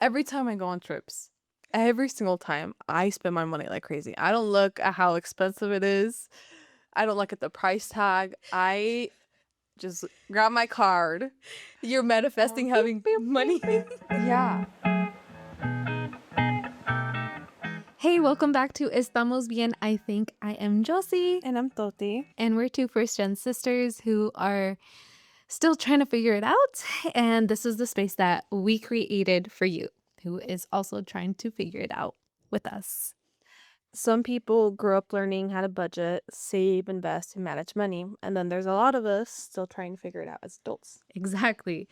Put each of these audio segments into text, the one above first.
every time I go on trips, every single time, I spend my money like crazy. I don't look at how expensive it is. I don't look at the price tag. I just grab my card. You're manifesting having money. Yeah. Hey, welcome back to Estamos Bien. I think I am Josie. And I'm Toti. And we're two first-gen sisters who are still trying to figure it out. And this is the space that we created for you, who is also trying to figure it out with us. Some people grew up learning how to budget, save, invest, and manage money. And then there's a lot of us still trying to figure it out as adults. Exactly.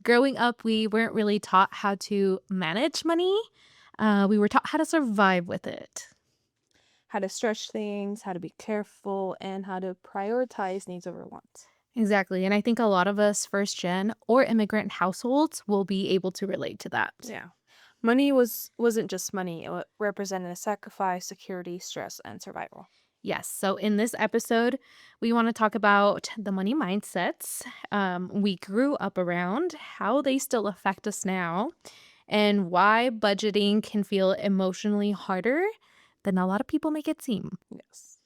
Growing up, we weren't really taught how to manage money. We were taught how to survive with it. How to stretch things, how to be careful, and how to prioritize needs over wants. Exactly. And I think a lot of us first gen or immigrant households will be able to relate to that. Yeah. Money wasn't just money. It represented a sacrifice, security, stress, and survival. Yes. So in this episode, we want to talk about the money mindsets we grew up around, how they still affect us now, and why budgeting can feel emotionally harder than a lot of people make it seem. Yes.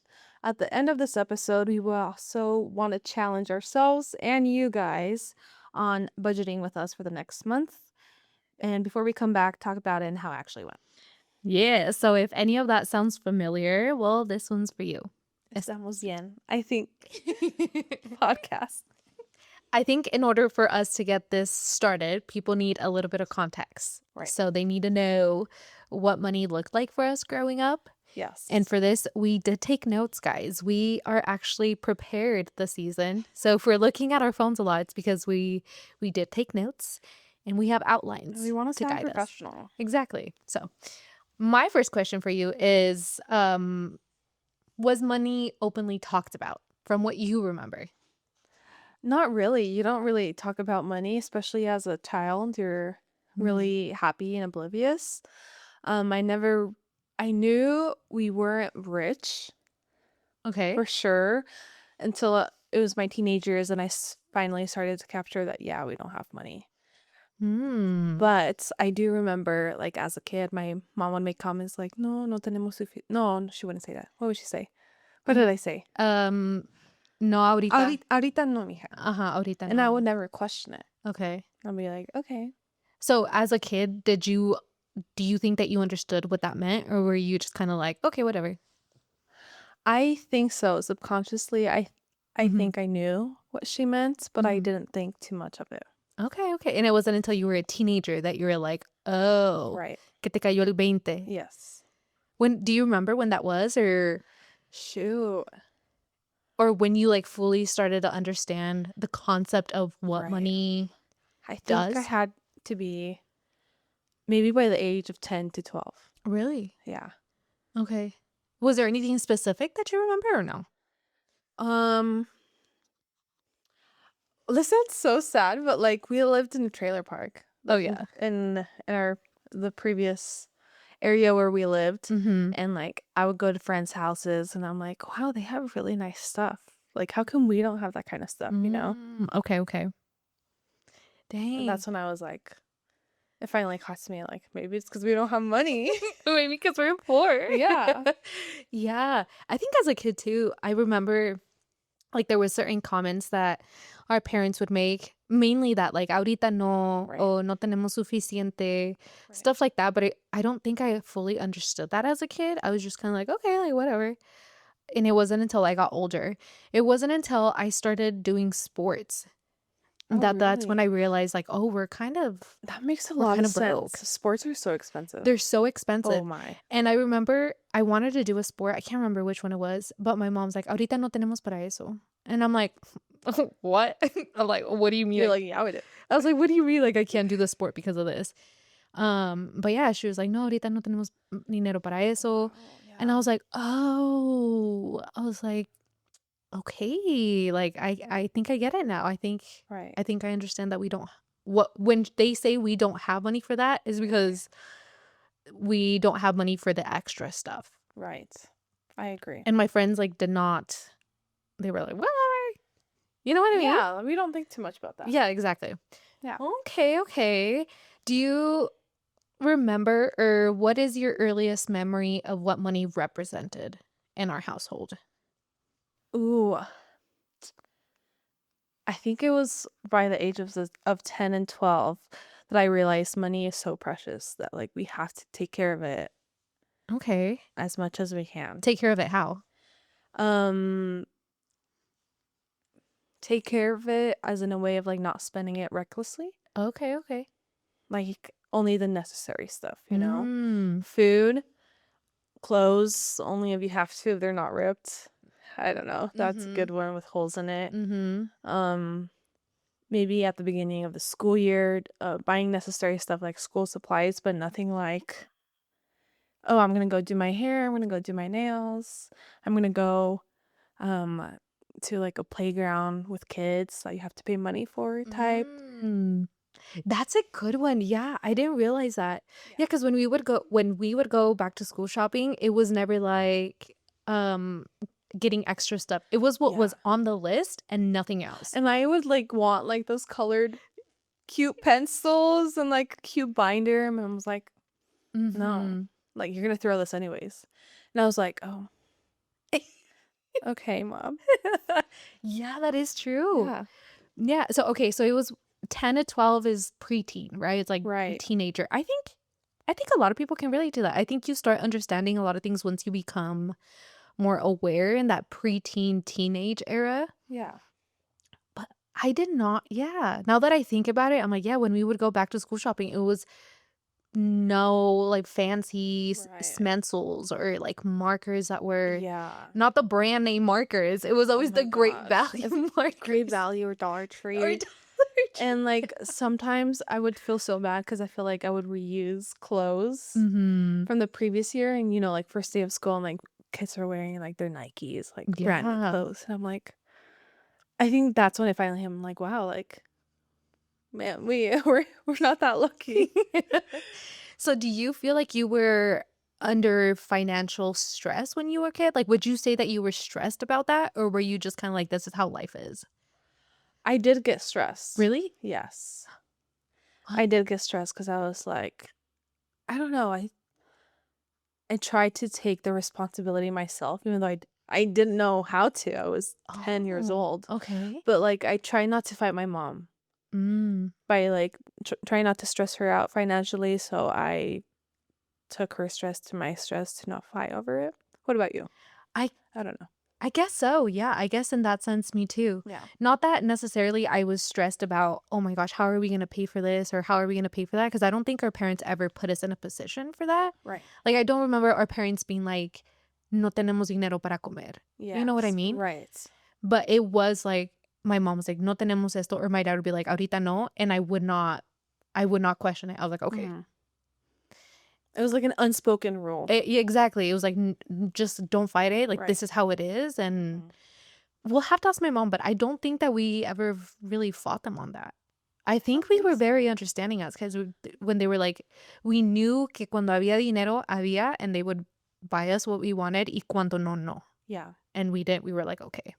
At the end of this episode, we will also want to challenge ourselves and you guys on budgeting with us for the next month. And before we come back, talk about it and how it actually went. Yeah. So if any of that sounds familiar, well, this one's for you. Estamos bien, I think, podcast. I think in order for us to get this started, people need a little bit of context. Right. So they need to know what money looked like for us growing up. Yes. And for this, we did take notes, guys. We are actually prepared this season. So if we're looking at our phones a lot, it's because we did take notes and we have outlines. We want to sound guide us. professional. Exactly. So my first question for you is, was money openly talked about from what you remember? Not really. You don't really talk about money, especially as a child. You're really happy and oblivious. I knew we weren't rich Okay. for sure until it was my teenage years and I finally started to capture that, yeah, we don't have money. But I do remember, like, as a kid, my mom would make comments like, no tenemos suficiente. No, she wouldn't say that. What would she say? What did I say? No, ahorita. Ahorita no, mija. Ahorita And no. I would never question it. Okay. I'd be like, okay. So as a kid, do you think that you understood what that meant, or were you just kind of like, okay, whatever? I think so. Subconsciously, I think I knew what she meant, but I didn't think too much of it. Okay. And it wasn't until you were a teenager that you were like, oh, Right. que te cayó el 20. Yes. Do you remember when that was, or Shoot. when you like fully started to understand the concept of what Right. money I think does? I had to be maybe by the age of 10 to 12. Really? Yeah. Okay. Was there anything specific that you remember or no? This sounds so sad, but like we lived in a trailer park. Oh, yeah. In the previous area where we lived, and like I would go to friends' houses and I'm like, wow, they have really nice stuff. Like, how come we don't have that kind of stuff, you know? Okay. And Dang. that's when I was like, it finally cost me, like, maybe it's because we don't have money. Maybe because we're poor. Yeah. Yeah. I think as a kid too, I remember like there was certain comments that our parents would make, mainly that like ahorita no, Right. or no tenemos suficiente, stuff like that. But I don't think I fully understood that as a kid. I was just kind of like, okay, like whatever. And it wasn't until I got older. It wasn't until I started doing sports that's when I realized like, oh, we're kind of, That makes a we're lot kind of of broke. sense. Sports are so expensive. They're so expensive. Oh my. And I remember I wanted to do a sport. I can't remember which one it was, but my mom's like, ahorita no tenemos para eso. And I'm like, what? I'm like, what do you mean? You're like, yeah, we did. I was like, what do you mean? Like, I can't do the sport because of this. But yeah, she was like, no, ahorita no tenemos dinero para eso. And I was like, oh, okay, like I think I get it now. I think Right. I understand that we don't when they say we don't have money for that is because we don't have money for the extra stuff. Right. I agree. And my friends like did not. They were like, whatever. You know what I mean? Yeah, we don't think too much about that. Yeah, exactly. Yeah. Okay. Do you remember or what is your earliest memory of what money represented in our household? Ooh, I think it was by the age of 10 and 12 that I realized money is so precious that, like, we have to take care of it Okay. as much as we can. Take care of it how? Um, take care of it as in a way of, like, not spending it recklessly. Okay, okay. Like, only the necessary stuff, you know? Mm. Food, clothes, only if you have to, if they're not ripped. I don't know. That's a Mhm. good one with holes in it. Mhm. Um, maybe at the beginning of the school year, buying necessary stuff like school supplies, but nothing like, oh, I'm gonna go do my hair, I'm gonna go do my nails, I'm gonna go um to like a playground with kids that you have to pay money for type. Mm. That's a good one. Yeah, I didn't realize that. Yeah. Yeah, because when we would go back to school shopping, it was never like um getting extra stuff. It was what Yeah. was on the list and nothing else. And I would like want like those colored cute pencils and like cute binder. And I was like, no, Mhm. like you're gonna throw this anyways. And I was like, oh, okay, mom. Yeah, that is true. Yeah. Yeah. So okay, so it was 10 to 12 is preteen, right? It's like Right. teenager. I think a lot of people can relate to that. I think you start understanding a lot of things once you become more aware in that preteen teenage era. Yeah. But I did not, yeah. Now that I think about it, I'm like, yeah, when we would go back to school shopping, it was no like fancy Right. smencils or like markers that were Yeah. not the brand name markers. It was Oh always my the great gosh. value If Great markers Value or Dollar or Tree. Dollar And Tree. like sometimes I would feel so bad because I feel like I would reuse clothes Mhm. from the previous year. And like first day of school, and like kids are wearing like their Nikes, like brand new Yeah. clothes. And I'm like, I think that's when I finally am like, wow, like, man, we're not that lucky. So do you feel like you were under financial stress when you were a kid? Like, would you say that you were stressed about that, or were you just kind of like, this is how life is? I did get stressed. Really? Yes. What? I did get stressed because I was like, I don't know. I tried to take the responsibility myself, even though I didn't know how to. I was 10 years Oh, old. okay. But like I try not to fight my mom Mm. by like trying not to stress her out financially, so I took her stress to my stress to not fight over it. What about you? I I don't know. I guess so. Yeah, I guess in that sense, me too. Yeah. Not that necessarily I was stressed about, oh my gosh, how are we going to pay for this or how are we going to pay for that? Because I don't think our parents ever put us in a position for that. Right. Like, I don't remember our parents being like, no tenemos dinero para comer. You know what I Yes. mean? Right. But it was like, my mom was like, no tenemos esto, or my dad would be like, ahorita no. And I would not question it. I was like, okay. Hmm. It was like an unspoken rule. Yeah, exactly. It was like, just don't fight it. Like, Right. this is how it is. And Mhm. we'll have to ask my mom, but I don't think that we ever really fought them on that. I I think don't we think were very so. understanding us because when they were like, we knew que cuando había dinero, había, and they would buy us what we wanted, y cuando no, no. Yeah. And we didn't. We were like, okay.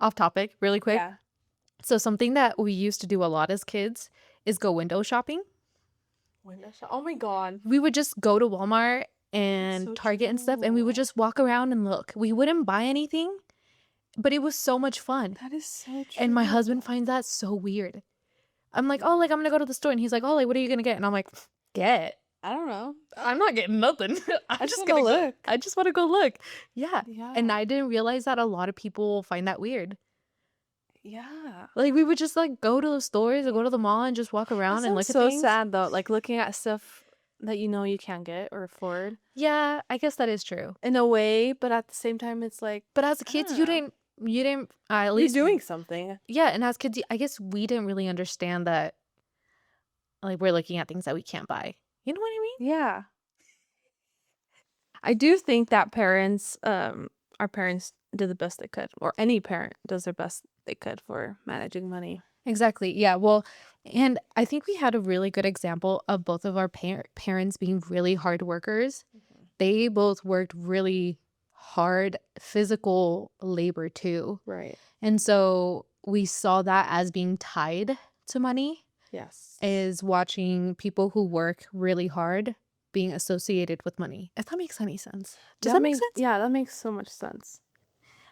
Off topic, really quick. Yeah. So, something that we used to do a lot as kids is go window shopping. Window shop. Oh my god. We would just go to Walmart That's and so Target and stuff, and we would true. just walk around and look. We wouldn't buy anything, but it was so much fun. That is so And my true. husband finds that so weird. I'm like, Yeah. "Oh, like, I'm gonna go to the store." And he's like, "Oh, like, what are you gonna get?" And I'm like, "Get? I don't know. I'm not getting nothing. I'm I just just want to gonna go look. I just wanna go look." Yeah. And Yeah. I didn't realize that a lot of people find that weird. Yeah. Like, we would just, like, go to the stores or go to the mall and just walk That around and sounds look at so things. sad though, like looking at stuff that you can't get or afford Yeah, I guess that is true. in a way, but at the same time it's like, But as a I kid, don't you know. didn't at You're least doing something. yeah, and as kids, I guess we didn't really understand that, like, we're looking at things that we can't buy. You know what I mean? Yeah. I do think that our parents did the best they could, or any parent does their best they could for managing money. Exactly. Yeah. Well, and I think we had a really good example of both of our parents being really hard workers. Mhm. They both worked really hard physical labor too. Right. And so we saw that as being tied to money. Yes. is watching people who work really hard being associated with money. If that makes any sense. Does that make sense? Yeah, that makes so much sense.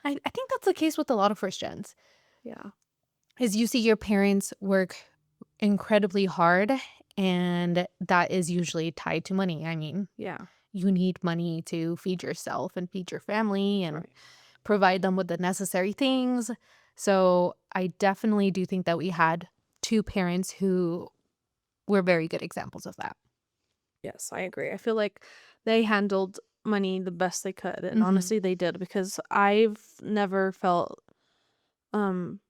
I think that's the case with a lot of first gens. Yeah. Is you see your parents work incredibly hard, and that is usually tied to money. I mean, Yeah. you need money to feed yourself and feed your family and Right. provide them with the necessary things. So I definitely do think that we had two parents who were very good examples of that. Yes, I agree. I feel like they handled money the best they could, and Hmm. honestly they did, because I've never felt um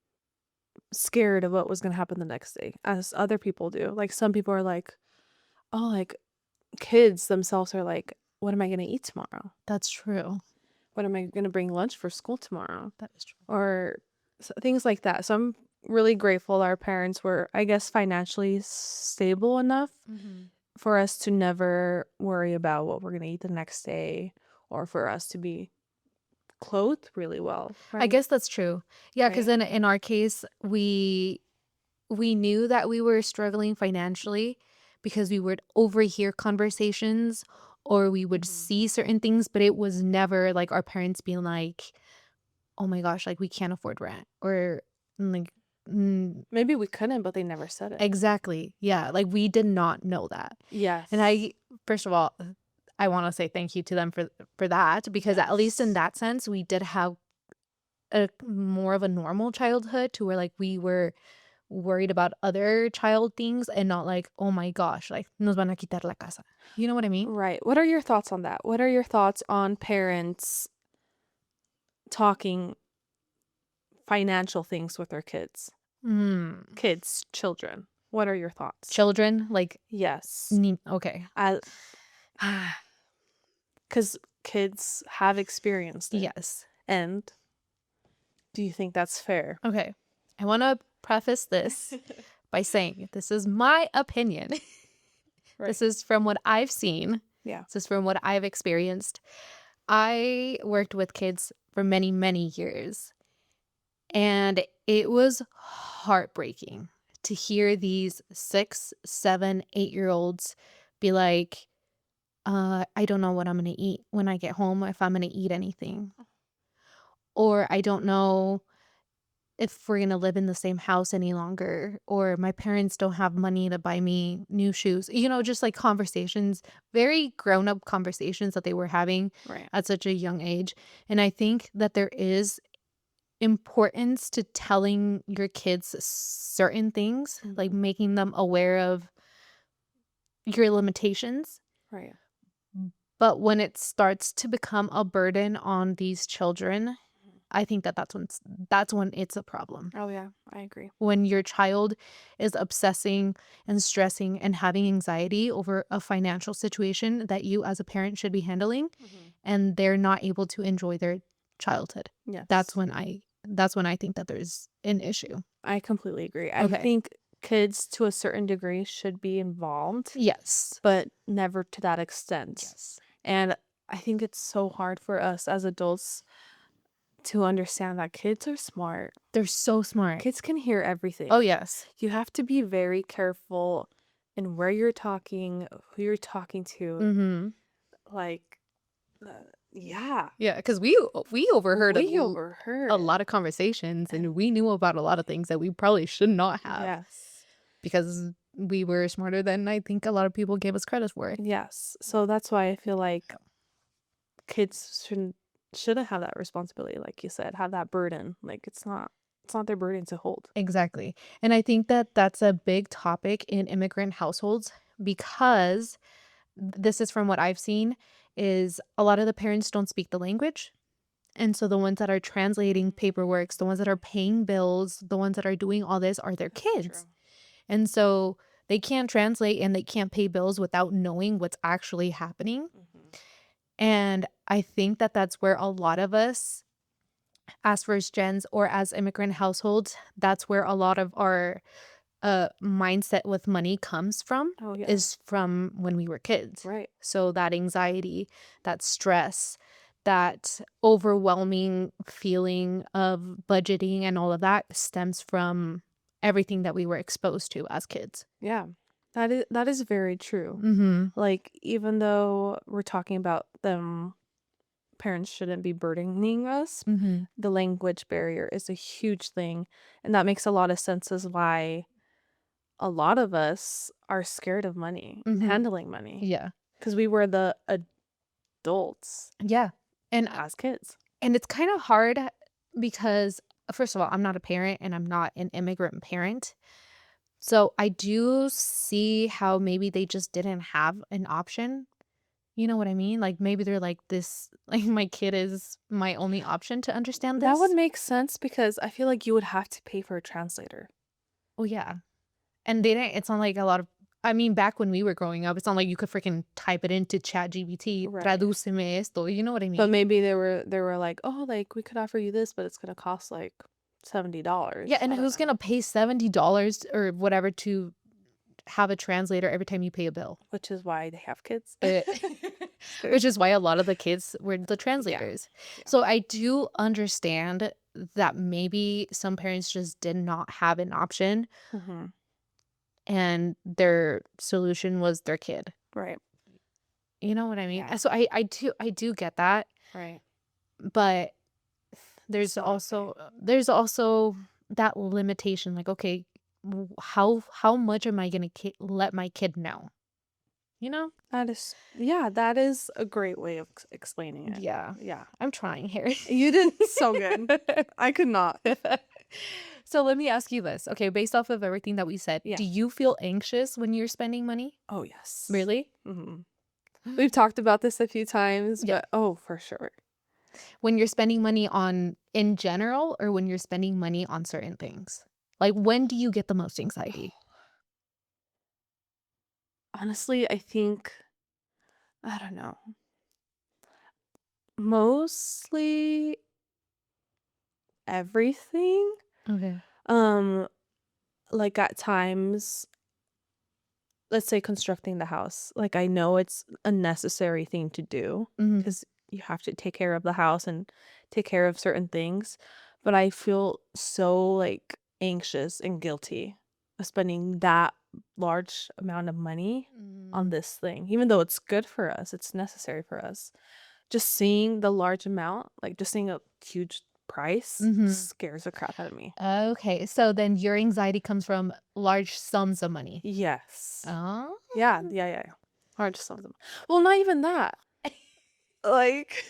scared of what was going to happen the next day as other people do. Like some people are like, "Oh, like kids themselves are like, what am I going to eat tomorrow? That's true. What am I going to bring lunch for school tomorrow?" That is true. Or things like that. So I'm really grateful our parents were, I guess, financially stable enough Hmm. for us to never worry about what we're going to eat the next day, or for us to be clothed really well, I right? guess that's true. Yeah, because Right. in our case, we knew that we were struggling financially because we would overhear conversations or we would Hmm. see certain things, but it was never like our parents being like, "Oh my gosh, like we can't afford rent," or like, mm, Maybe we couldn't, but they never said it. exactly. Yeah, like we did not know that. And Yes. I first of all, I want to say thank you to them for that because at least in Yes. that sense, we did have a more of a normal childhood to where like we were worried about other child things and not like, "Oh my gosh, like nos van a quitar la casa." You know what I mean? Right. What are your thoughts on that? What are your thoughts on parents talking financial things with their kids? Mm. Kids, children. What are your thoughts? Children, like, Yes. okay. Because kids have experienced it. Yes. And do you think that's fair? Okay. I want to preface this by saying this is my opinion. Right. This is from what I've seen. Yeah. This is from what I've experienced. I worked with kids for many, many years, and it was heartbreaking to hear these 6, 7, 8 year olds be like, I don't know what I'm going to eat when I get home, if I'm going to eat anything. Or I don't know if we're going to live in the same house any longer, or my parents don't have money to buy me new shoes. Just like conversations, very grown up conversations that they were having Right. at such a young age. And I think that there is importance to telling your kids certain things, like Mhm. making them aware of your limitations. Right. But when it starts to become a burden on these children, Mhm. I think that that's when it's a problem. Oh, yeah. I agree. When your child is obsessing and stressing and having anxiety over a financial situation that you as a parent should be handling, Mhm. and they're not able to enjoy their childhood. That's Yes. when I think that there's an issue. I completely agree. I Okay. think kids to a certain degree should be involved, Yes. but never to that extent. Yes. And I think it's so hard for us as adults to understand that kids are smart. They're so smart. Kids can hear everything. Oh, yes. You have to be very careful in where you're talking, who you're talking to. Mhm. Like, uh, yeah, Yeah, because we overheard we a overheard it. lot of conversations, and And we knew about a lot of things that we probably should not have yes, because we were smarter than I think a lot of people gave us credit for. yes. So that's why I feel like kids shouldn't have that responsibility, like you said, have that burden. Like it's not their burden to hold. Exactly. And I think that that's a big topic in immigrant households because this is from what I've seen is a lot of the parents don't speak the language. And so the ones that are translating paperwork, the ones that are paying bills, the ones that are doing all this are their That's true. kids. And so they can't translate and they can't pay bills without knowing what's actually happening. Hmm. And I think that that's where a lot of us as first gens or as immigrant households, that's where a lot of our mindset with money comes from, Oh yeah, is from when we were kids. right. So that anxiety, that stress, that overwhelming feeling of budgeting and all of that stems from everything that we were exposed to as kids. Yeah. That is very true. Mhm. Like, even though we're talking about them parents shouldn't be burdening us, Mhm. the language barrier is a huge thing, and that makes a lot of sense as why a lot of us are scared of money, Mhm. handling money, Yeah. because we were the adults Yeah. And as kids. it's kind of hard because first of all, I'm not a parent and I'm not an immigrant parent. So I do see how maybe they just didn't have an option. You know what I mean? Like maybe they're like this like my kid is my only option to understand That would this. make sense because I feel like you would have to pay for a translator. Oh yeah. And they didn't it's not like a lot of I mean, back when we were growing up, it's not like you could freaking type it into ChatGPT, Right. tradúceme esto, you know what I But mean? maybe they were like, "Oh, like, we could offer you this, but it's gonna cost, like, Yeah, $70." and I don't who's know. gonna pay $70 or whatever to have a translator every time you pay a bill? Which is why they have kids. Eh, which is why a lot of the kids were the Yeah. translators. Yeah. So I do understand that maybe some parents just did not have an option Mhm. and their solution was their kid. Right. You know what I mean? Yeah. And so I do get that, Right. but It's not okay. there's also that limitation like okay, how much am I going to let my kid know? You know? That is a great way of explaining it. Yeah. Yeah. I'm trying here. You did so good. I could not. So let me ask you this. Okay, based off of everything that we said, Yeah. do you feel anxious when you're spending money? Oh, yes. Really? Mhm. We've talked about this a few times, Yeah. but oh, for sure. When you're spending money on in general or when you're spending money on certain things? Like when do you get the most anxiety? Honestly, I think I don't know. Mostly everything. Okay. Um, like, at times, let's say constructing the house, like, I know it's a necessary thing to do Mhm. because you have to take care of the house and take care of certain things, but I feel so, like, anxious and guilty of spending that large amount of money on Mm. this thing, even though it's good for us, it's necessary for us. Just seeing the large amount, like, just seeing a huge price Mhm. scares the crap out of me. Okay, so then your anxiety comes from large sums of money. Yes. Oh. Yeah, yeah, yeah, yeah. Large sums of well, not even that. Like,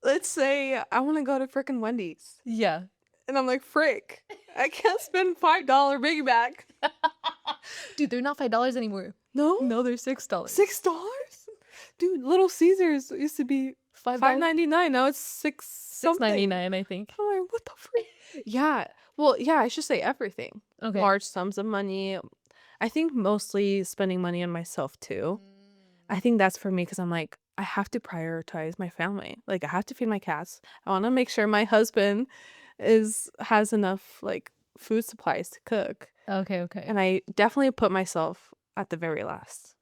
let's say I wanna go to frickin' Wendy's, Yeah. and I'm like, "Frick, I can't spend $5 Big Mac." Dude, they're not $5 anymore. No? No, they're $6. $6? Dude, Little Caesars used to be $5? 5.99, now it's 6 something. 6.99, I think. I'm like, "What the frick?" Yeah. Well, yeah, I should say everything. Okay. Large sums of money. I think mostly spending money on myself too. I think that's for me because 'cause I'm like, I have to prioritize my family. Like, I have to feed my cats. I wanna make sure my husband has enough, like, food supplies to cook, Okay, okay. and I definitely put myself at the very last.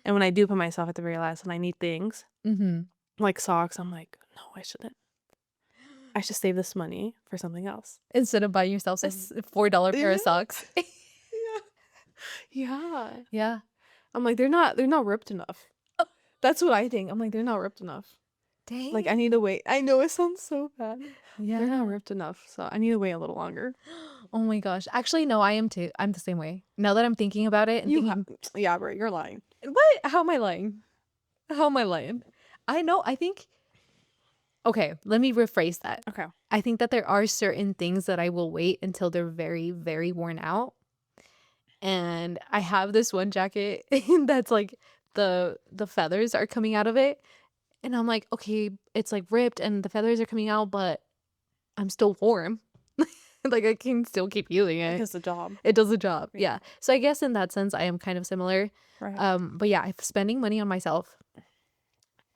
And when I do put myself at the very last and I need things, Mhm. like socks, I'm like, "No, I shouldn't. I should save this money for something else." Instead of buying yourself some $4 pair Yeah. of socks. Yeah. Yeah. Yeah. I'm like, "They're not ripped enough." That's what I think. I'm like, "They're not ripped enough." Like, I need to Dang. wait. I know it sounds so bad. They're not Yeah. ripped enough, so I need to wait a little longer. Oh my gosh. Actually, no, I am too. I'm the same way. Now that I'm thinking about it and You have thinking, yeah, bro, you're lying. what? How am I lying? How am I lying? I know. I think, okay, let me rephrase that. Okay. I think that there are certain things that I will wait until they're very, very worn out. And I have this one jacket that's like the feathers are coming out of it. And I'm like, okay, it's like ripped and the feathers are coming out, but I'm still warm. Like I can still keep using It it. does the job. It does the job. Yeah. Yeah. So I guess in that sense I am kind of similar. Right. But yeah, if spending money on myself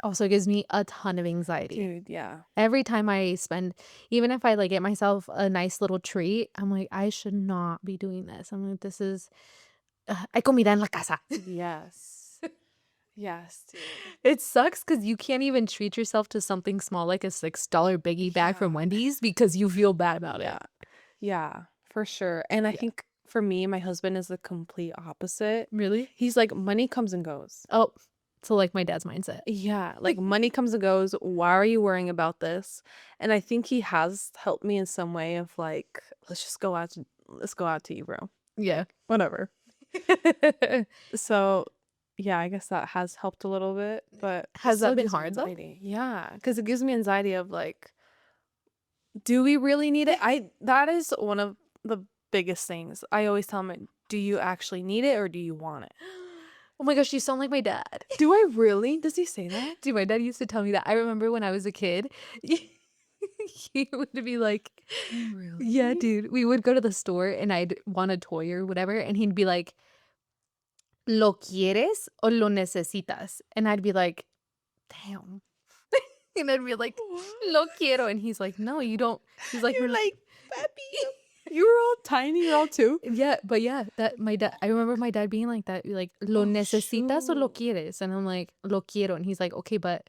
also gives me a ton of anxiety. Dude, yeah. Every time I spend, even if I like get myself a nice little treat, I'm like, I should not be doing this. I'm like, this is hay comida en la casa. Yes. Yes, dude. It sucks because you can't even treat yourself to something small like a $6 biggie bag from Yeah. Wendy's because you feel bad about Yeah. it. Yeah, For sure. And I Yeah. think for me, my husband is the complete opposite. Really? He's like, money comes and goes. Oh, so like my dad's mindset. Yeah, like money comes and goes. Why are you worrying about this? And I think he has helped me in some way of like, let's go out to eat, bro. Yeah. Whatever. So, yeah, I guess that has helped a little bit, but it Has still that been gives me hard though? anxiety. Yeah, because it gives me anxiety of like, do we really need it? That is one of the biggest things. I always tell him, do you actually need it or do you want it? Oh my gosh, you sound like my dad. Do I really? Does he say that? Dude, my dad used to tell me that. I remember when I was a kid, he would be like, yeah, Really? dude, we would go to the store and I'd want a toy or whatever, and he'd be like, ¿lo quieres o lo necesitas? And I'd be like, damn. And I'd be like, lo quiero. And he's like, no, you don't. He's like, You're like, Papi, you were all tiny, you're all two. yeah, but yeah, that my dad, I remember my dad being like that, like, ¿lo Oh, necesitas o lo shoot. quieres? And I'm like, lo quiero. And he's like, okay, but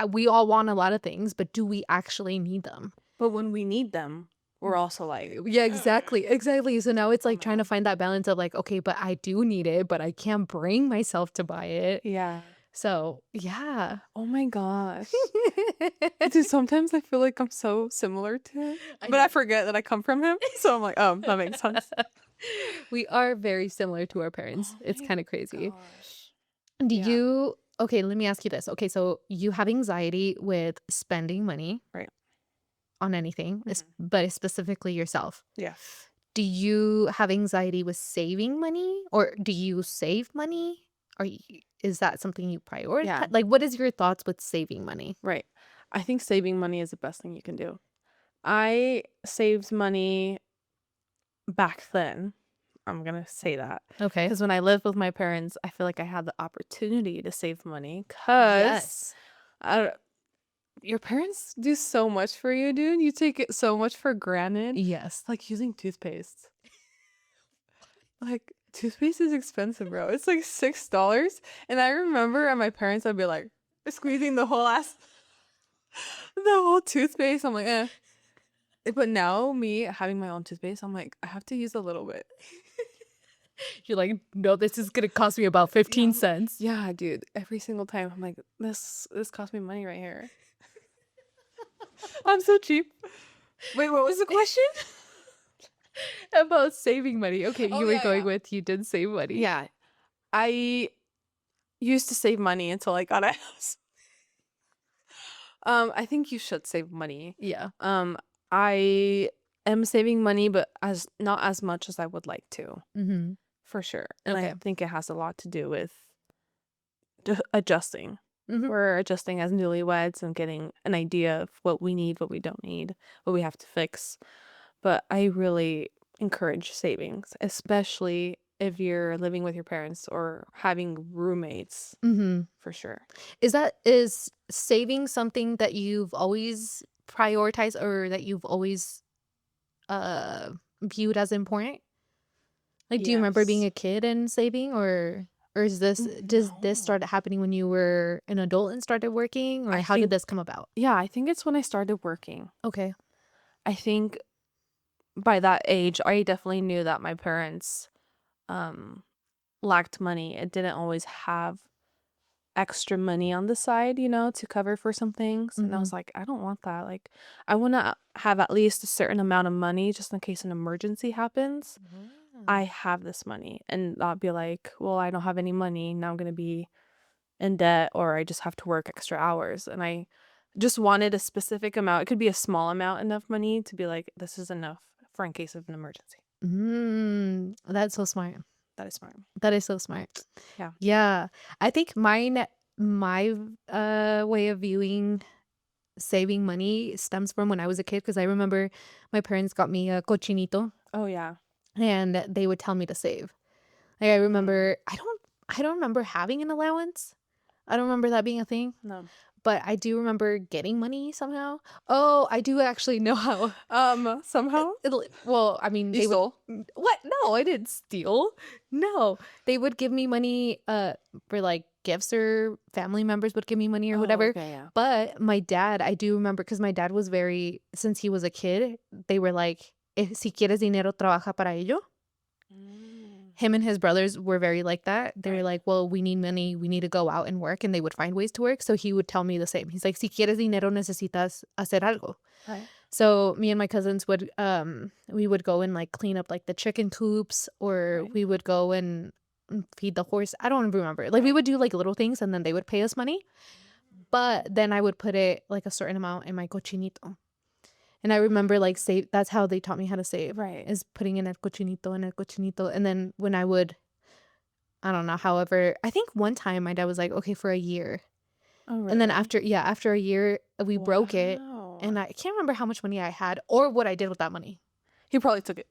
we all want a lot of things, but do we actually need them? But when we need them, we're also like, Yeah, exactly. Exactly. So now it's oh like my trying to God. find that balance of like, okay, but I do need it, but I can't bring myself to buy it. Yeah. So, yeah. Oh my gosh. Dude, sometimes I feel like I'm so similar to him, I but I know. forget that I come from him. So I'm like, oh, that makes sense. We are very similar to our parents. Oh It's my kind of crazy. gosh. Do Yeah. you, okay, let me ask you this. Okay, so you have anxiety with spending money Right. on anything, Mhm. but specifically yourself. Yes. Do you have anxiety with saving money, or do you save money? Or is that something you Yeah. prioritize? Like, what is your thoughts with saving money? Right. I think saving money is the best thing you can do. I saved money back then. I'm gonna say that Okay. because when I lived with my parents, I feel like I had the opportunity to save money because Yes. your parents do so much for you, dude. You take it so much for granted. Yes. Like using toothpaste. Like toothpaste is expensive, bro. It's like $6. And I remember at my parents, I'd be like squeezing the whole toothpaste. I'm like, eh. But now me having my own toothpaste, I'm like, I have to use a little bit. You're like, no, this is gonna cost me about Yeah, 15 cents. yeah, dude. Every single time I'm like, this cost me money right here. I'm so cheap. Wait, what was the question? About saving money. Okay, Oh you were yeah, going yeah. with you did save money. Yeah. I used to save money until I got a house. I think you should save money. Yeah. I am saving money, but as not as much as I would like to, Mm-hmm. for sure. And Okay. I think it has a lot to do with adjusting. Mm-hmm. We're adjusting as newlyweds and getting an idea of what we need, what we don't need, what we have to fix. But I really encourage savings, especially if you're living with your parents or having roommates, Mm-hmm. for sure. Is saving something that you've always prioritized or that you've always uh viewed as important? Like, do you remember being Yes. a kid and saving, or does this No. start happening when you were an adult and started working, or I how did think, this come about? yeah, I think it's when I started working. Okay. I think by that age, I definitely knew that my parents um lacked money. It didn't always have extra money on the side, to cover for some things. And I Mm-hmm. was like, I don't want that. Like, I want to have at least a certain amount of money just in case an emergency happens. I have this money and not be like, well, I don't have any money. Now I'm going to be in debt or I just have to work extra hours. And I just wanted a specific amount. It could be a small amount enough money to be like, this is enough for in case of an emergency. That's so smart. That is smart. That is so smart. Yeah. Yeah. I think my way of viewing saving money stems from when I was a kid, because I remember my parents got me a cochinito Oh, yeah. and they would tell me to save. Like, I Mm. remember I don't remember having an allowance. I don't remember that being a thing, No. but I do remember getting money somehow. Oh, I do actually know how. Somehow Well, I mean, you they would. stole. What? No, I didn't steal. No, they would give me money for like gifts, or family members would give me money or Oh, whatever. okay, yeah. But my dad, I do remember, because my dad was very, since he was a kid, they were like, si quieres dinero, trabaja para ello. Him and his brothers were very like that. They were Right. like, well, we need money. We need to go out and work. And they would find ways to work. So he would tell me the same. He's like, si quieres dinero, necesitas hacer algo. Right. So me and my cousins would, we would go and like clean up like the chicken coops, or Right. we would go and feed the horse. I don't remember. Like we Right. would do like little things and then they would pay us money. But then I would put it like a certain amount in my cochinito. And I remember like save. That's how they taught me how to save. Right. Is putting in el cochinito and el cochinito. And then when I would, I don't know, however, I think one time my dad was like, okay, for a year. Oh, really? And then after a year, we broke it. Wow. And I can't remember how much money I had or what I did with that money. He probably took it.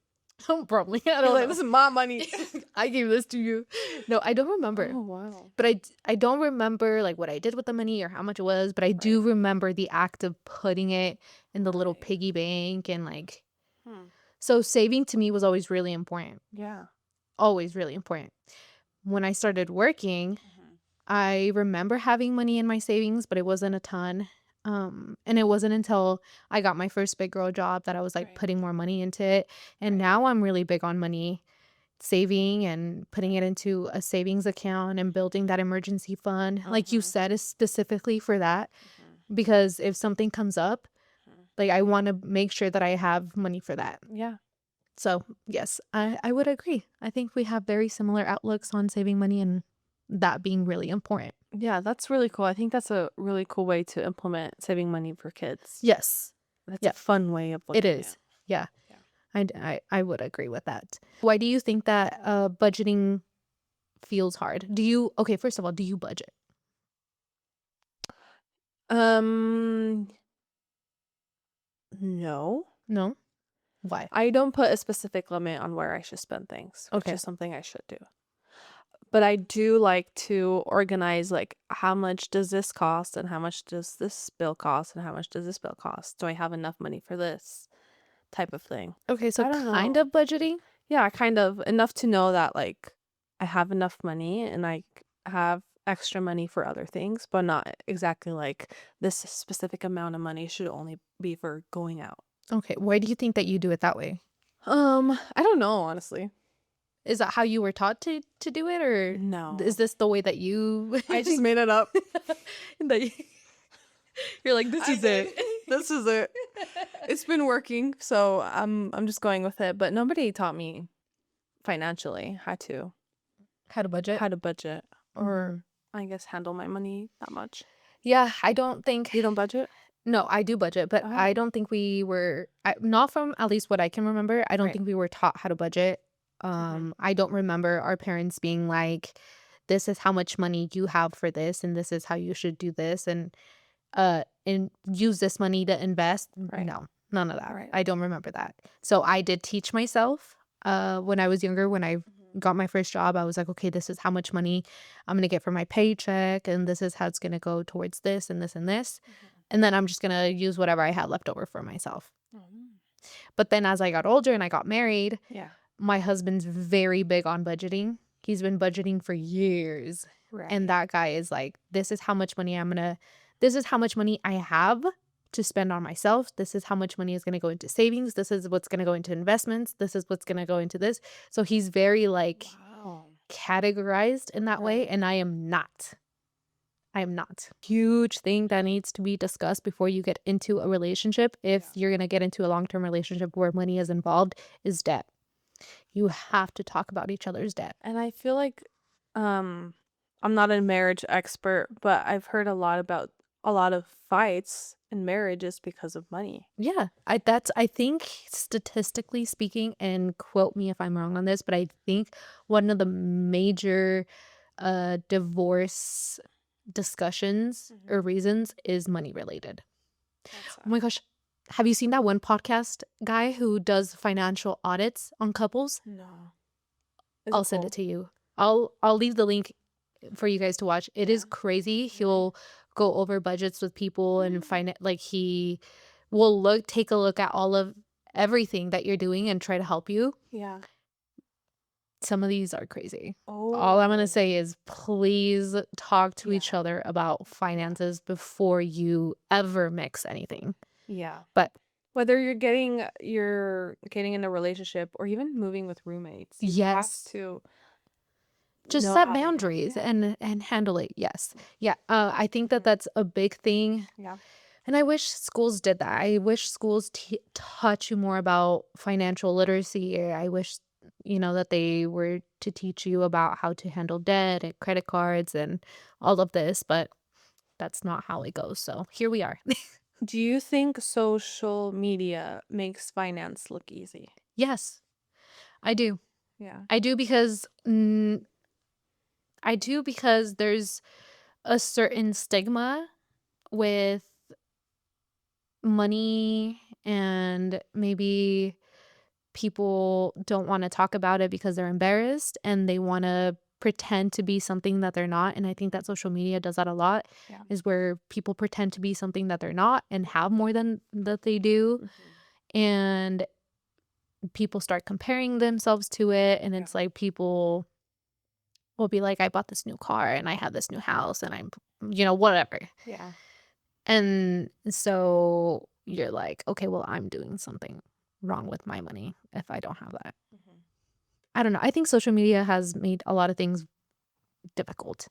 Probably. I He's don't like, know. this is my money. I gave this to you. No, I don't remember. Oh, wow. But I don't remember like what I did with the money or how much it was, but I do remember the act of putting it in the little Right. piggy bank and like Hmm. so saving to me was always really important. Yeah. Always really important. When I started working, Mhm. I remember having money in my savings, but it wasn't a ton. And it wasn't until I got my first big girl job that I was like Right. putting more money into it. And Right. now I'm really big on money saving and putting it into a savings account and building that emergency fund. Like you Mhm. said, is specifically for that Mhm. because if something comes up, Mhm. like I want to make sure that I have money for that. Yeah. So, yes, I would agree. I think we have very similar outlooks on saving money and that being really important. Yeah, that's really cool. I think that's a really cool way to implement saving money for kids. Yes, That's a yeah, fun way of it looking at is. Yeah, Yeah. I would agree with that. Why do you think that budgeting feels hard? Okay, first of all, do you budget? Um, no. No? Why? I don't put a specific limit on where I should spend things, which Okay. is something I should do. But I do like to organize, like, how much does this cost and how much does this bill cost and how much does this bill cost? Do I have enough money for this type of thing? Okay, so I don't kind know. of budgeting? Yeah, kind of enough to know that, like, I have enough money and I have extra money for other things, but not exactly like this specific amount of money should only be for going out. Okay, why do you think that you do it that way? I don't know, honestly. Is that how you were taught to do it, or is No. this the way that you I just made it up. that you're like, this I is did. it? This is it. It's been working, so I'm just going with it, but nobody taught me financially How to budget? how to budget or Mhm. I guess handle my money that much. Yeah, I don't think. You don't budget? No, I do budget, but I Oh, don't think we were not from at least what I can remember, I don't right. think we were taught how to budget. Mhm. I don't remember our parents being like, "This is how much money you have for this, and this is how you should do this, and use this money to invest." Right. No, none of that. Right. I don't remember that. So I did teach myself, when I was younger, when I Mhm. got my first job, I was like, "Okay, this is how much money I'm gonna get for my paycheck, and this is how it's gonna go towards this and this and this." Mhm. And then I'm just gonna use whatever I had left over for myself. Mm. But then as I got older and I got married, Yeah. my husband's very big on budgeting. He's been budgeting for years. And Right. that guy is like, this is how much money I have to spend on myself. This is how much money is going to go into savings. This is what's going to go into investments. This is what's going to go into this. So he's very like Wow. categorized in that way. Right. And I am not. I am not. Huge thing that needs to be discussed before you get into a relationship, if Yeah. you're going to get into a long-term relationship where money is involved, is debt. You have to talk about each other's debt. And I feel like I'm not a marriage expert, but I've heard a lot about a lot of fights in marriages because of money. Yeah, I think statistically speaking, and quote me if I'm wrong on this, but I think one of the major divorce discussions or Mhm. reasons is money related. That's Oh my gosh. Have you seen that one podcast guy who does financial audits on couples? No. Is I'll it send it cool? to you. I'll leave the link for you guys to watch. It is Yeah. crazy. Really? He'll go over budgets with people and find it like he will take a look at all of everything that you're doing and try to help you. Yeah. Some of these are crazy. All I'm going to Oh. say is please talk to each Yeah. other about finances before you ever mix anything. Yeah. But Whether you're getting in a relationship or even moving with roommates, you have Yes. to Just know set how to boundaries yeah. and handle it. Yes. Yeah. I think that Mhm. that's a big thing. Yeah. And I wish schools did that. I wish schools taught you more about financial literacy. I wish, that they were to teach you about how to handle debt and credit cards and all of this, but that's not how it goes. So here we are. Do you think social media makes finance look easy? Yes, I do. Yeah. I do because there's a certain stigma with money, and maybe people don't wanna talk about it because they're embarrassed and they wanna pretend to be something that they're not, and I think that social media does that a lot, Yeah. is where people pretend to be something that they're not and have more than that they do, Mhm. and people start comparing themselves to it, and Yeah. it's like people will be like, "I bought this new car and I have this new house and I'm" whatever. Yeah. And so you're like, "Okay, well, I'm doing something wrong with my money if I don't have that." Mhm. I don't know. I think social media has made a lot of things difficult.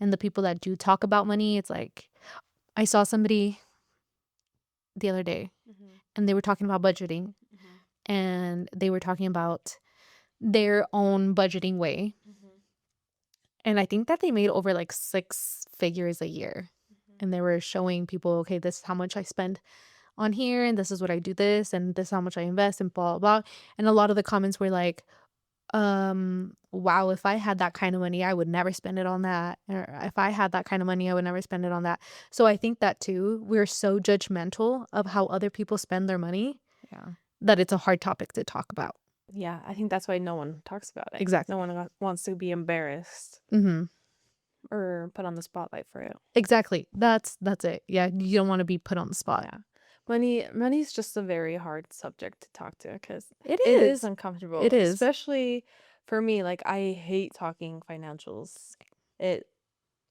And the people that do talk about money, it's like I saw somebody the other day Mhm. and they were talking about budgeting, Mhm. and they were talking about their own budgeting way. Mhm. And I think that they made over like 6 figures a year. Mhm. And they were showing people, okay, this is how much I spend on here, and this is what I do this, and this is how much I invest, and blah, blah, blah. And a lot of the comments were like, wow, if I had that kind of money, I would never spend it on that. Or if I had that kind of money, I would never spend it on that. So I think that too, we're so judgmental of how other people spend their money Yeah. that it's a hard topic to talk about. Yeah, I think that's why no one talks about it. No Exactly. one wants to be embarrassed Mhm. or put on the spotlight for it. Exactly. That's it. Yeah, you don't wanna be put on the spot. Yeah. Money's just a very hard subject to talk to because It it is is. uncomfortable, It is. especially for me. Like, I hate talking financials. It,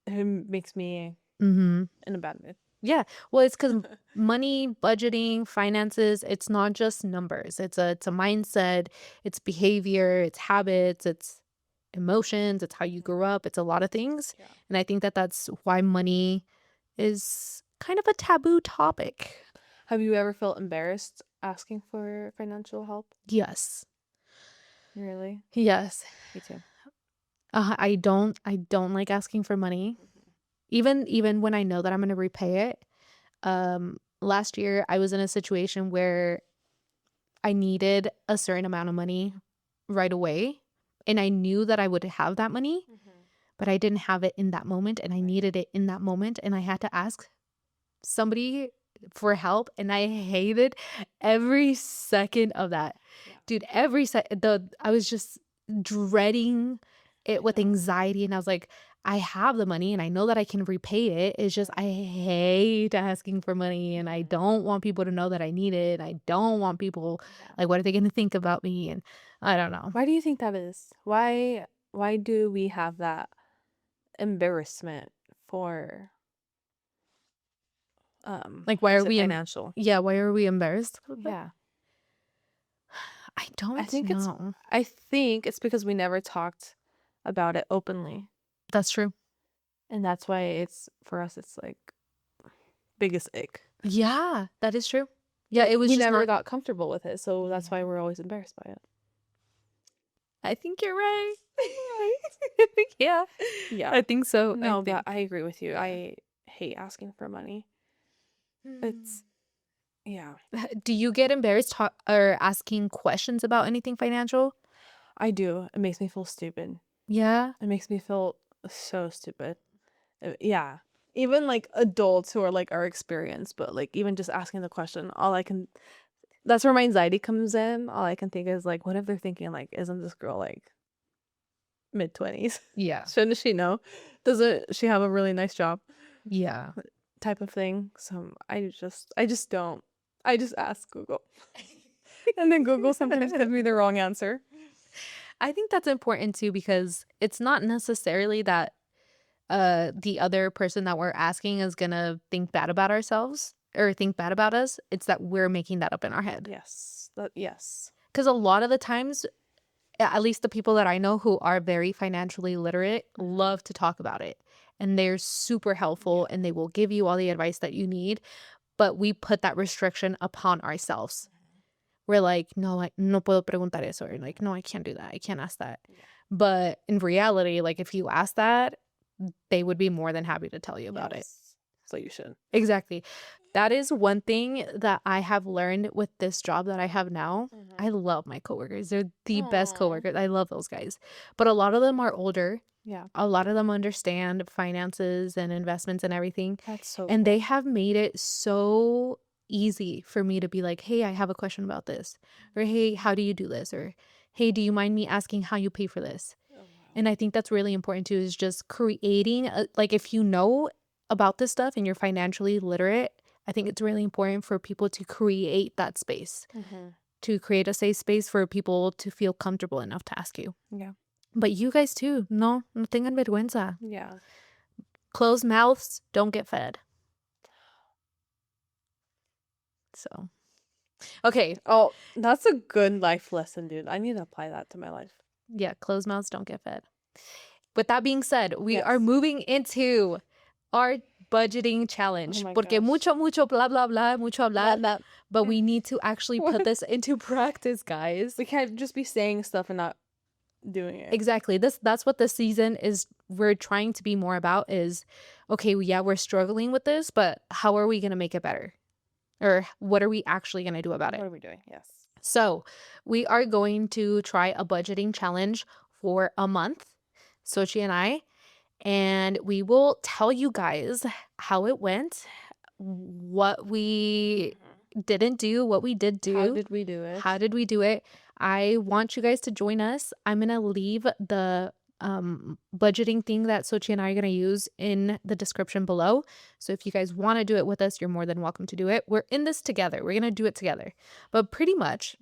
it makes me Mhm. in a bad mood. Yeah. Well, it's because money, budgeting, finances, it's not just numbers. It's a mindset, it's behavior, it's habits, it's emotions, it's how you Mhm. grew up, it's a lot of things. Yeah. And I think that that's why money is kind of a taboo topic. Have you ever felt embarrassed asking for financial help? Yes. Really? Yes. Me too. I don't like asking for money. Mhm. Even when I know that I'm going to repay it. Last year I was in a situation where I needed a certain amount of money right away, and I knew that I would have that money, Mhm. but I didn't have it in that moment, and I Right. needed it in that moment, and I had to ask somebody for help, and I hated every second of that. Yeah. Dude, every the I was just dreading I it with know. anxiety, and I was like, "I have the money and I know that I can repay it. It's just I Right. hate asking for money, and I Mhm. don't want people to know that I need it. I don't want people Yeah. like, what are they gonna think about me?" And I don't know. Why do you think that is? Why do we have that embarrassment for Like, like why you are said, we financial? why are we embarrassed about that? Yeah. I I don't think it's know. I think it's because we never talked about it openly. That's true. And that's why it's for us it's like biggest ick. Yeah, that is true. Yeah, Like it was we just never not. got comfortable with it, so that's why Yeah. we're always embarrassed by it. I think you're right. Right. Yeah, Yeah. I think so, I No, but think. I agree with you. Yeah. I hate asking for money. Hmm. It's yeah. Do you get embarrassed or asking questions about anything financial? I do. It makes me feel stupid. Yeah. It makes me feel so stupid. Yeah. Even like adults who are like our experience, but like even just asking the question, all I can that's where my anxiety comes in. All I can think is like, what if they're thinking like, isn't this girl like mid-20s? Yeah. Shouldn't she know? Doesn't she have a really nice job? Yeah. Type of thing. So I just don't. I just ask Google. And then Google sometimes gives me the wrong answer. I think that's important too because it's not necessarily that the other person that we're asking is gonna think bad about ourselves. or think bad about us, it's that we're making that up in our head. Yes. Yes. Because a lot of the times, at least the people that I know who are very financially literate love to talk about it. And they're super helpful and they will give you all the advice that you need. But we put that restriction upon ourselves. We're like, no, no puedo preguntar eso. Or like, no, I can't do that. I can't ask that. Yeah. But in reality, like if you ask that, they would be more than happy to tell you about it. So you should. Exactly. That is one thing that I have learned with this job that I have now. I love my coworkers. They're the best coworkers. I love those guys. But a lot of them are older. Yeah. A lot of them understand finances and investments and everything. That's so And cool. they have made it so easy for me to be like, hey, I have a question about this. Or hey, how do you do this? Or hey, do you mind me asking how you pay for this? Oh, wow. And I think that's really important too, is just creating, like if you know about this stuff and you're financially literate, I think it's really important for people to create that space, to create a safe space for people to feel comfortable enough to ask you. Yeah. But you guys too, no tengan vergüenza. Yeah. Closed mouths don't get fed. So, okay. Oh, that's a good life lesson, dude. I need to apply that to my life. Yeah, closed mouths don't get fed. With that being said, we are Yes. moving into our budgeting challenge. Oh my Porque gosh. mucho blah blah blah, mucho hablar, That- but we need to actually put What? this into practice, guys. We can't just be saying stuff and not doing it. Exactly. That's what this season is. We're trying to be more about is, okay, yeah, we're struggling with this, but how are we going to make it better? Or what are we actually going to do about What it? are we doing? Yes. So we are going to try a budgeting challenge for a month, Sochi and I, and we will tell you guys how it went, what we didn't do, what we did do. How did we do it? How did we do it? I want you guys to join us. I'm going to leave the budgeting thing that Sochi and I are going to use in the description below. So if you guys want to do it with us, you're more than welcome to do it. We're in this together. We're going to do it together. But pretty much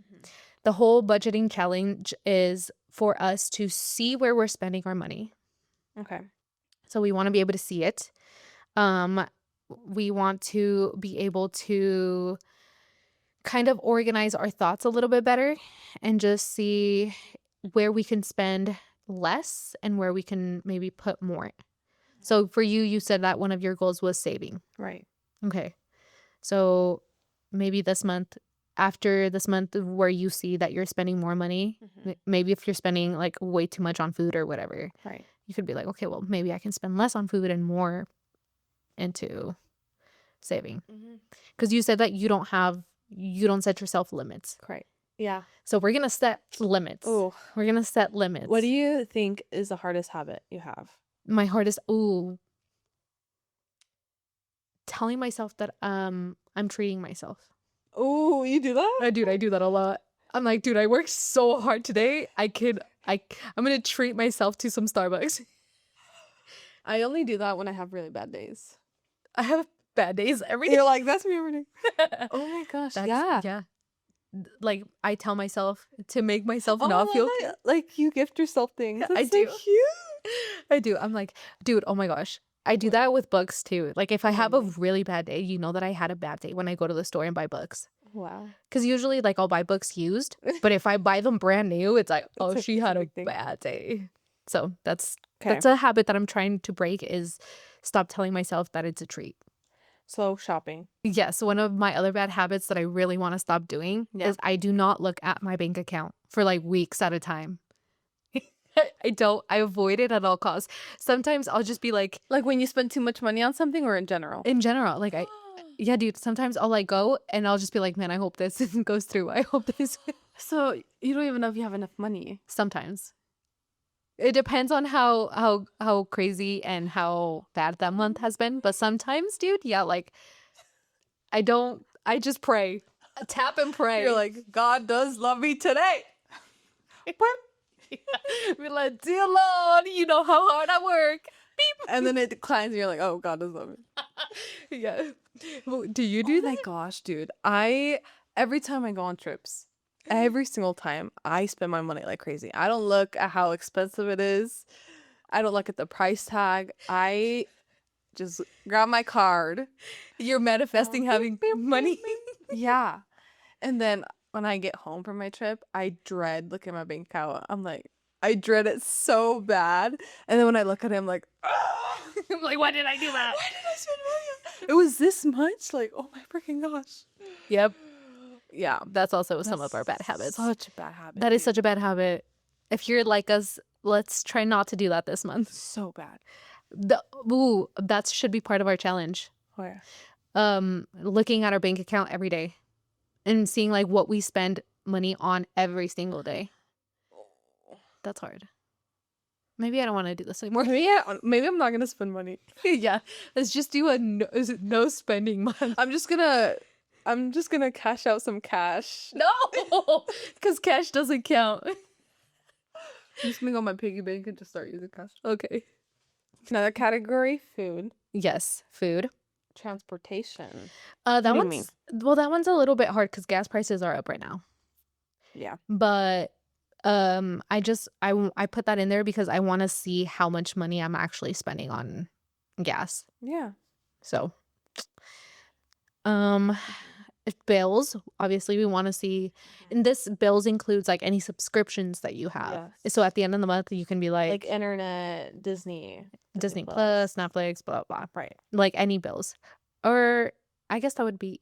the whole budgeting challenge is for us to see where we're spending our money. Okay. So we want to be able to see it. We want to be able to kind of organize our thoughts a little bit better and just see where we can spend less and where we can maybe put more. So for you, you said that one of your goals was saving. Right. Okay. So maybe this month, after this month where you see that you're spending more money, maybe if you're spending like way too much on food or whatever, Right. you could be like, okay, well, maybe I can spend less on food and more into saving. Because you said that you don't set yourself limits. Right. Yeah. So we're going to set limits. Oh, We're going to set limits. what do you think is the hardest habit you have? My hardest, telling myself that I'm treating myself. Oh, you do that? I do that a lot. I'm like, dude, I worked so hard today. I'm going to treat myself to some Starbucks. I only do that when I have really bad days. I have bad days every day. You're like, that's me every day. Oh my gosh. Yeah. Like I tell myself to make myself Oh, not I feel love that. Like you gift yourself things. I That's so do. cute. I do. I'm like, dude, oh my gosh. I do that with books too. Like if I have a Really? really bad day, you know that I had a bad day when I go to the store and buy books. Wow. Because usually like I'll buy books used, but if I buy them brand new, it's like, oh, It's a- she it's a had a big thing. bad day. So that's Okay. a habit that I'm trying to break is stop telling myself that it's a treat. So shopping. Yes, one of my other bad habits that I really want to stop doing Yeah. is I do not look at my bank account for like weeks at a time. I avoid it at all costs. Sometimes I'll just be like, Like when you spend too much money on something or in general? in general, like yeah, dude, sometimes I'll like go and I'll just be like, man, I hope this goes through. I hope this. So you don't even know if you have enough money. Sometimes. It depends on how crazy and how bad that month has been. But sometimes, dude, yeah, like I just pray. Tap and pray. You're like, God does love me today. Be like, dear Lord, you know how hard I work. Beep. And then it declines and you're like, oh, God does love me. Yeah. Well, do you do Oh that? my gosh, dude. Every time I go on trips, every single time I spend my money like crazy. I don't look at how expensive it is. I don't look at the price tag. I just grab my card. You're manifesting having money. Yeah. And then when I get home from my trip, I dread looking at my bank account. I'm like, I dread it so bad. And then when I look at it, I'm like, I'm like, why did I do that? why did I spend money on? It was this much? Like, oh my freaking gosh. Yep. Yeah. That's also some of our bad habits. Such a bad habit. That is such a bad habit. If you're like us, let's try not to do that this month. So bad. That should be part of our challenge. Where? Looking at our bank account every day and seeing like what we spend money on every single day. That's hard. Maybe I don't want to do this anymore. Maybe I'm not gonna spend money. Yeah, let's just do a no spending month. I'm just gonna cash out some cash. No, because cash doesn't count. I'm just gonna go on my piggy bank and just start using cash. Okay. Another category: food, Yes, food. transportation. That do you one's mean? well, that one's a little bit hard because gas prices are up right now. Yeah. But I put that in there because I want to see how much money I'm actually spending on gas. Yeah. So, bills, obviously we want to see, and this bills includes like any subscriptions that you have. Yes. So at the end of the month you can be Like internet, Disney Plus, Netflix, blah blah. Right. Like any bills. Or I guess that would be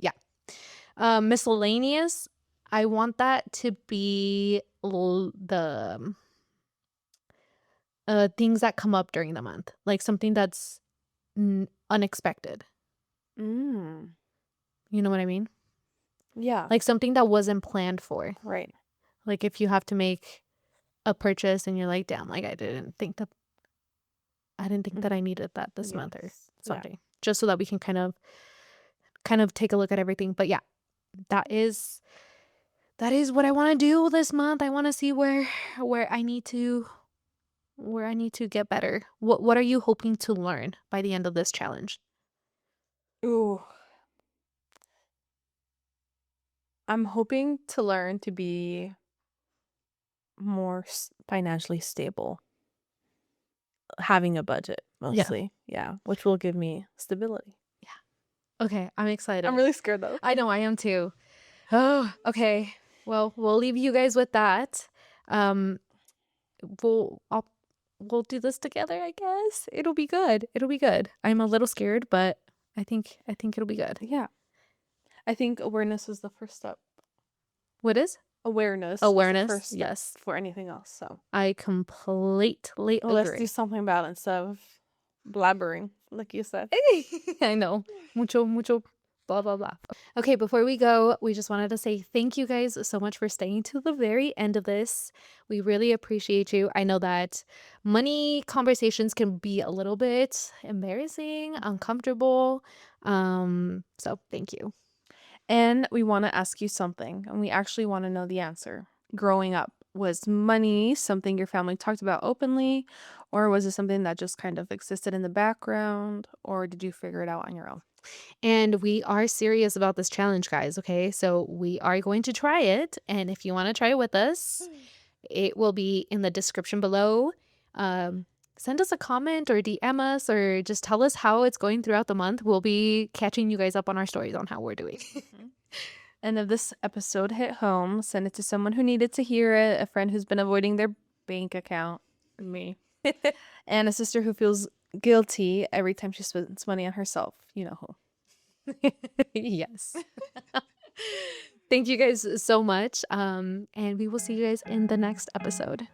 miscellaneous. I want that to be the things that come up during the month, like something that's unexpected. Mm. You know what I mean? Yeah. Like something that wasn't planned for. Right. Like if you have to make a purchase and you're like, damn, like I didn't think that I needed that this month or Yes. something. Just so that we can kind of take a look at everything. But yeah, that is what I want to do this month. I want to see where I need to get better. What are you hoping to learn by the end of this challenge? Ooh. I'm hoping to learn to be more financially stable. Having a budget, mostly. Yeah. Which will give me stability. Okay, I'm excited. I'm really scared though. I know, I am too. Oh, okay. Well, we'll leave you guys with that. We'll do this together, I guess. It'll be good. I'm a little scared, but I think it'll be good. Yeah. I think awareness is the first step. What is? Awareness. Awareness, Is the first step yes. for anything else. So I completely let's agree. do something about it instead of blabbering, like you said. I know. Mucho, blah, blah, blah. Okay, before we go, we just wanted to say thank you guys so much for staying to the very end of this. We really appreciate you. I know that money conversations can be a little bit embarrassing, uncomfortable. So thank you. And we want to ask you something, and we actually want to know the answer. Growing up, was money something your family talked about openly, or was it something that just kind of existed in the background, or did you figure it out on your own? And we are serious about this challenge, guys. Okay, so we are going to try it. And if you want to try it with us, it will be in the description below. Send us a comment or DM us or just tell us how it's going throughout the month. We'll be catching you guys up on our stories on how we're doing. And if this episode hit home, send it to someone who needed to hear it, a friend who's been avoiding their bank account, me, and a sister who feels guilty every time she spends money on herself. You know who. Yes. Thank you guys so much. And we will see you guys in the next episode.